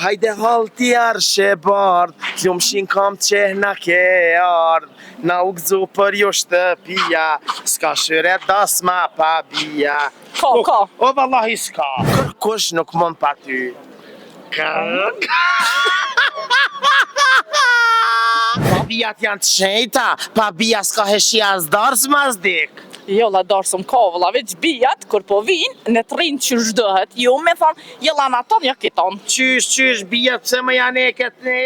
Hajde halti arshe bardh, lumshin kam qeh na ke ardh. Na u gëzu për jo shtëpia, s'ka shyre dasma pa bia. Ka. O vallahi s'ka. Kërkush nuk mund pa ty. Pa bijat janë të shenjta, pa bija s'ka heshja as darës mas dik. Jo, la darsëm ka, vëlla, veç bijat, kur po vinë, në të rinë që shdohet, jo me thonë, jelan aton, ja kiton. Qysh, bijat pse më janë e këtë ne?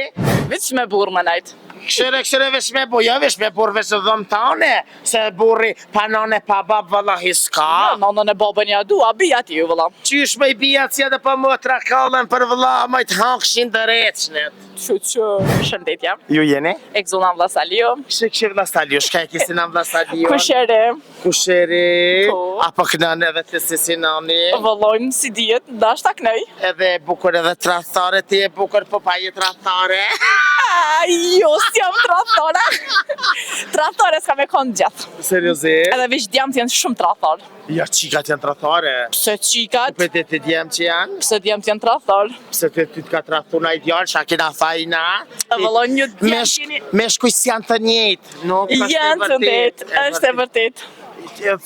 Veç me burë më najtë. Këshire veç me bu, jo veç me burë veç dhëmë tane, se burri pa nane pa bab vallahi s'ka. Jo, nonën e babën ja dua, bijat ju, vëlla. Qysh me i bijat si edhe pa më trakallën për vëlla, ma i të hangshin të reqnet. Që, shëndetja. Ju jeni? E këzuna vëlla Salio. Kështë vëlla Salio, shka e kisi në vëlla Salio? Kushere. Kusheri, Po. apo kënën edhe të si nani? Vëllojmë si dijet, dash ta knëj. Edhe bukur edhe trathare, ti e bukur po pa je trathare. Jo, s'jam trathore. Trathore s'ka me konë gjatë. Seriozisht? Edhe veç djemë t'jenë shumë trathore. Ja, qikat janë trathare. Pse qikat? Për të djemë që janë? Pse djemë t'jenë trathore? Pse të ty t'ka trathu na ideal, qa kina fajna? Vëlloj një djemë t'jeni... Meshkuj s'janë të njëjtë, nuk është Janë të ndetë, është e vërtet.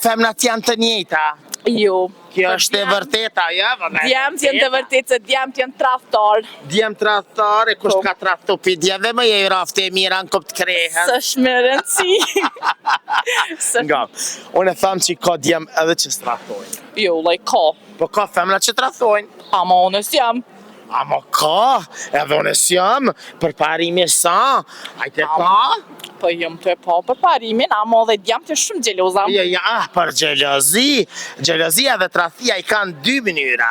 Femnat janë të njëjta. Jo. Kjo është e vërteta, ja? Djemë t'jenë të vërtet, se djemë t'jenë trathore. Djemë trathare, kush ka trathu pi djeve më je i rafte e mira në këpë të krehen. Së shmërënci. Nga, unë e thamë që ka djemë edhe që s'trathojnë. Jo, laj ka. Po ka femnat që trathojnë. Ama unë s'jam. Ama ka, edhe unë s'jam, për parimi sa, ajte ka? Po jam të e pa për parimin, ama dhe djemë të shumë gjeloza. Ja, për gjelozi edhe trathia i kanë dy mënyra.